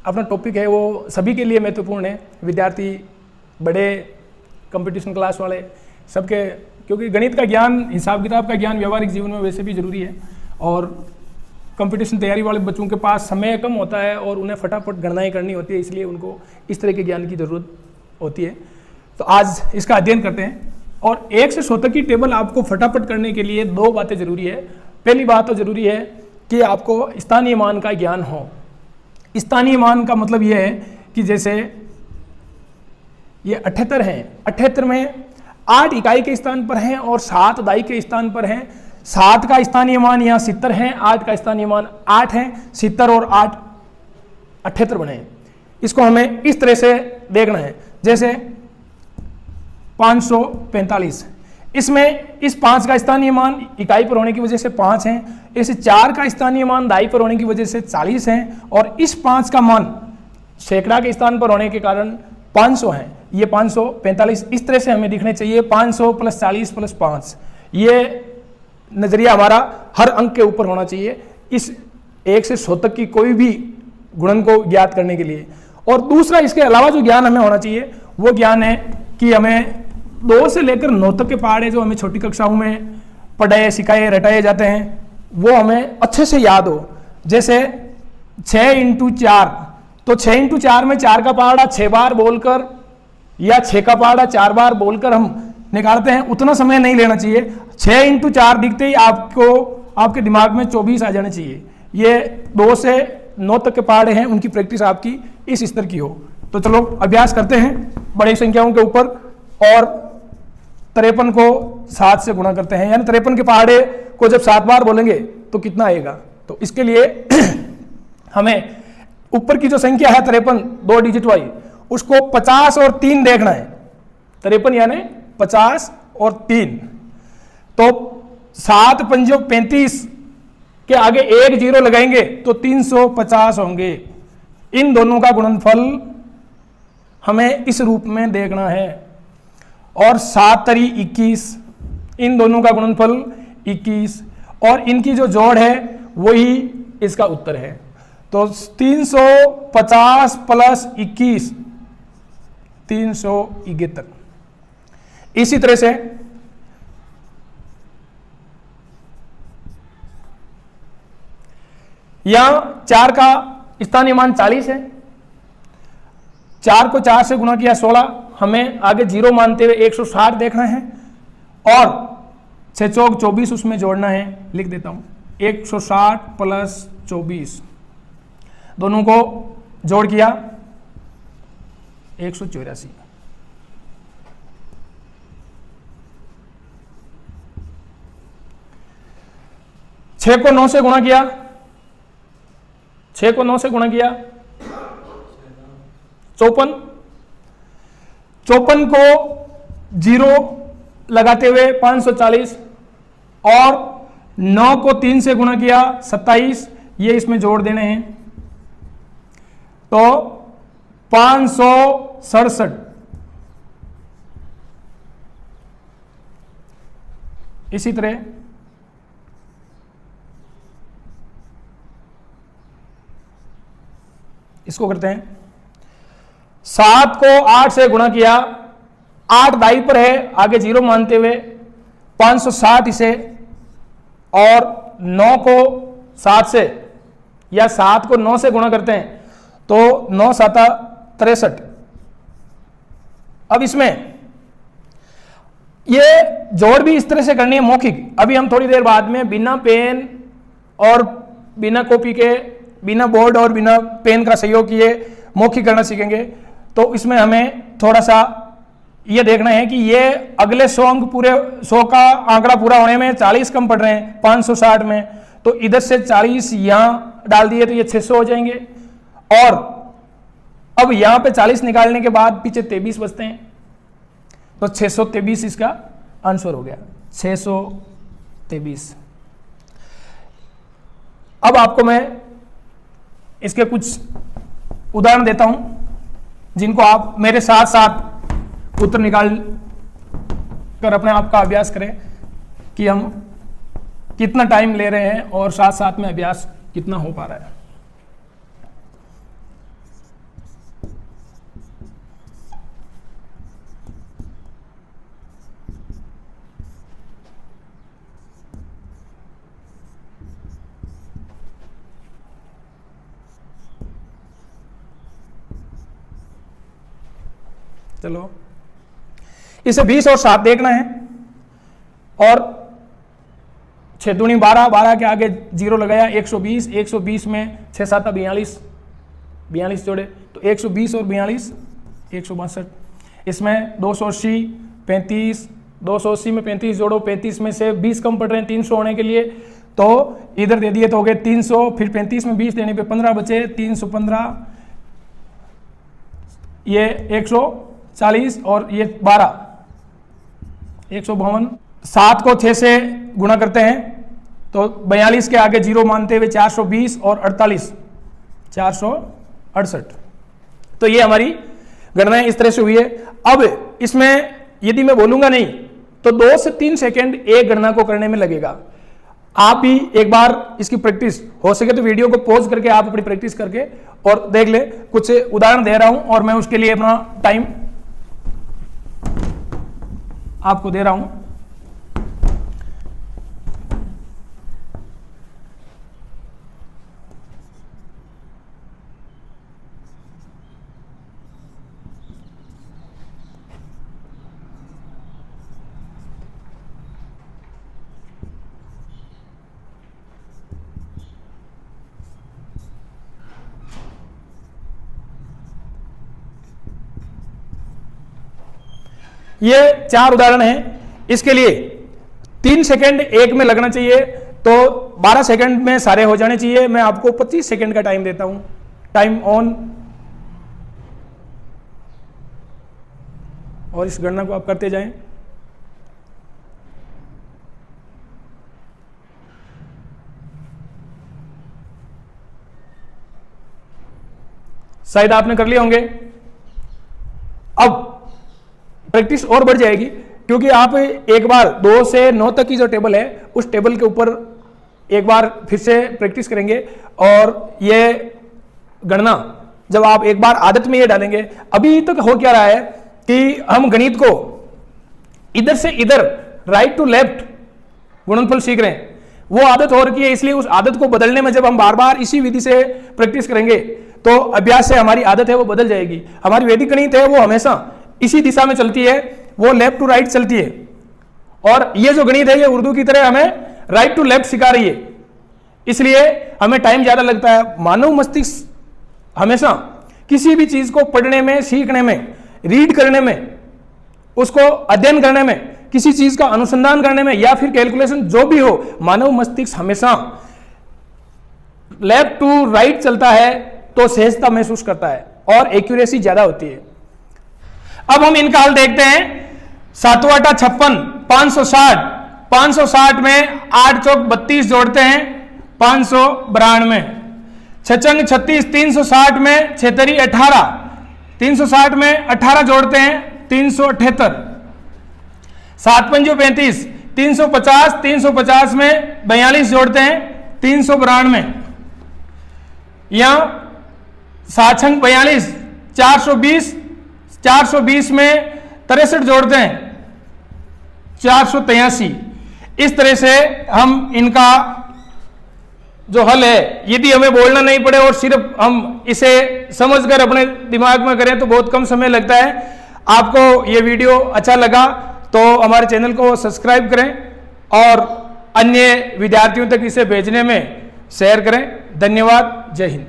अपना टॉपिक है वो सभी के लिए महत्वपूर्ण है, विद्यार्थी, बड़े, कंपटीशन क्लास वाले, सबके, क्योंकि गणित का ज्ञान, हिसाब किताब का ज्ञान व्यावहारिक जीवन में वैसे भी जरूरी है और कंपटीशन तैयारी वाले बच्चों के पास समय कम होता है और उन्हें फटाफट गणनाएं करनी होती है, इसलिए उनको इस तरह के ज्ञान की ज़रूरत होती है। तो आज इसका अध्ययन करते हैं और 1 से 100 तक की टेबल आपको फटाफट करने के लिए 2 बातें जरूरी है। पहली बात तो जरूरी है कि आपको स्थानीय मान का ज्ञान हो। स्थानीय मान का मतलब यह है कि जैसे ये 78 हैं, 78 में 8 इकाई के स्थान पर हैं और 7 दाई के स्थान पर हैं। 7 का स्थानीय मान यहाँ 70 है, 8 का स्थानीय मान 8 है, 70 और 8 78 बने हैं। इसको हमें इस तरह से देखना है, जैसे 545, इसमें इस 5 का स्थानीय मान इकाई पर होने की वजह से 5 है, इस 4 का स्थानीय मान दाई पर होने की वजह से 40 है और इस 5 का मान सैकड़ा के स्थान पर होने के कारण 500 है। ये 545 इस तरह से हमें दिखने चाहिए, 500 + 40 + 5, ये नजरिया हमारा हर अंक के ऊपर होना चाहिए इस 1 से 100 तक की कोई भी गुणन को ज्ञात करने के लिए। और दूसरा इसके अलावा जो ज्ञान हमें होना चाहिए वो ज्ञान है कि हमें 2 से लेकर 9 तक के पहाड़े जो हमें छोटी कक्षाओं में पढ़ाए, सिखाए, रटाए जाते हैं वो हमें अच्छे से याद हो। जैसे 6 × 4, तो 6 × 4 में 4 का पहाड़ा 6 बार बोलकर या 6 का पहाड़ा 4 बार बोलकर हम निकालते हैं, उतना समय नहीं लेना चाहिए। 6 × 4 दिखते ही आपके दिमाग में 24 आ जाने चाहिए। ये 2 से 9 तक के पहाड़े हैं, उनकी प्रैक्टिस आपकी इस स्तर की हो। तो चलो अभ्यास करते हैं बड़ी संख्याओं के ऊपर और 53 को 7 से गुणा करते हैं, यानी 53 के पहाड़े को जब 7 बार बोलेंगे तो कितना आएगा। तो इसके लिए हमें ऊपर की जो संख्या है 53 2 डिजिट वाली, उसको 50 और 3 देखना है। 53 यानी 50 और 3, तो 7 × 5 = 35 के आगे 1 0 लगाएंगे तो 350 होंगे। इन दोनों का गुणनफल हमें इस रूप में देखना है और 7 × 21, इन दोनों का गुणनफल 21 और इनकी जो जोड़ है वही इसका उत्तर है। तो 350 + 21 371। इसी तरह से यहां 4 का स्थानीय मान 40 है, 4 को 4 से गुणा किया 16, हमें आगे 0 मानते हुए 160 देखना है और 6 चौक 24 उसमें जोड़ना है। लिख देता हूं 160 + 24, दोनों को जोड़ किया 184। छह को 9 से गुणा किया, 6 को 9 से गुणा किया 54, 54 को 0 लगाते हुए 540 और 9 को 3 से गुणा किया 27, ये इसमें जोड़ देने हैं तो 567। इसी तरह इसको करते हैं, 7 को 8 से गुणा किया, 8 दाई पर है, आगे 0 मानते हुए 560 इसे और 9 को 7 से या 7 को 9 से गुणा करते हैं तो 9 × 7 = 63। अब इसमें ये जोड़ भी इस तरह से करनी है मौखिक। अभी हम थोड़ी देर बाद में बिना पेन और बिना कॉपी के, बिना बोर्ड और बिना पेन का सहयोग किए मौखिक करना सीखेंगे। तो इसमें हमें थोड़ा सा ये देखना है कि ये अगले 100 अंक पूरे 100 का आंकड़ा पूरा होने में 40 कम पड़ रहे हैं 560 में, तो इधर से 40 यहां डाल दिए तो ये 600 हो जाएंगे और अब यहां पे 40 निकालने के बाद पीछे 23 बचते हैं तो 623 इसका आंसर हो गया, 623। अब आपको मैं इसके कुछ उदाहरण देता हूं जिनको आप मेरे साथ साथ उत्तर निकाल कर अपने आप का अभ्यास करें कि हम कितना टाइम ले रहे हैं और साथ साथ में अभ्यास कितना हो पा रहा है। चलो इसे 20 और 7 देखना है, और 6 दूनी 12, 12 के आगे 0 लगाया, 120, 120 में 6 7 42, 42 जोड़े तो 120 और 42 162। इसमें 280, 35, 280 में 35 जोड़ो, 35 में से 20 कम पड़ रहे हैं 300 होने के लिए, तो इधर दे दिए तो हो गए 300, फिर 35 में 20 देने पे 15 बचे, 315, ये 140 और ये 12 152। 7 को 6 से गुणा करते हैं तो 42 के आगे 0 मानते हुए 420 और 48 468। तो ये हमारी गणनाएं इस तरह से हुई है। अब इसमें यदि मैं बोलूंगा नहीं तो 2 से 3 सेकंड एक गणना को करने में लगेगा। आप भी एक बार इसकी प्रैक्टिस हो सके तो वीडियो को पॉज करके आप अपनी प्रैक्टिस करके और देख ले। कुछ उदाहरण दे रहा हूं और मैं उसके लिए अपना टाइम आपको दे रहा हूं। ये 4 उदाहरण हैं। इसके लिए 3 सेकंड एक में लगना चाहिए, तो 12 सेकंड में सारे हो जाने चाहिए। मैं आपको 25 सेकंड का टाइम देता हूं। टाइम ऑन, और इस गणना को आप करते जाएं। शायद आपने कर लिए होंगे। अब प्रैक्टिस और बढ़ जाएगी, क्योंकि आप एक बार 2 से 9 तक की जो टेबल है उस टेबल के ऊपर एक बार फिर से प्रैक्टिस करेंगे, और ये गणना जब आप एक बार आदत में ये डालेंगे। अभी तक हो क्या रहा है कि हम गणित को इधर से इधर, राइट टू लेफ्ट गुणनफल सीख रहे हैं, वो आदत हो रही है। इसलिए उस आदत को बदलने में जब हम बार बार इसी विधि से प्रैक्टिस करेंगे तो अभ्यास से हमारी आदत है वो बदल जाएगी। हमारी वैदिक गणित है वो हमेशा इसी दिशा में चलती है, वो लेफ्ट टू राइट चलती है, और ये जो गणित है ये उर्दू की तरह हमें राइट टू लेफ्ट सिखा रही है। इसलिए हमें टाइम ज्यादा लगता है। मानव मस्तिष्क हमेशा किसी भी चीज को पढ़ने में, सीखने में, रीड करने में, उसको अध्ययन करने में, किसी चीज का अनुसंधान करने में, या फिर कैलकुलेशन जो भी हो, मानव मस्तिष्क हमेशा लेफ्ट टू राइट चलता है, तो सहजता महसूस करता है और एक्यूरेसी ज्यादा होती है। अब हम इनका हल देखते हैं। 7 8 56, 560, 560 में 8 चौक 32 जोड़ते हैं 592, 6 छंग 36, 360 में 6 तरी 18, 360 में 18 जोड़ते हैं 378, 7 पंजो 35, 350, 350 में 42 जोड़ते हैं 392, यहां 7 छंग 42, 420, 420 में 63 जोड़ते हैं 483। इस तरह से हम इनका जो हल है, यदि हमें बोलना नहीं पड़े और सिर्फ हम इसे समझकर अपने दिमाग में करें तो बहुत कम समय लगता है। आपको ये वीडियो अच्छा लगा तो हमारे चैनल को सब्सक्राइब करें और अन्य विद्यार्थियों तक इसे भेजने में शेयर करें। धन्यवाद। जय हिंद।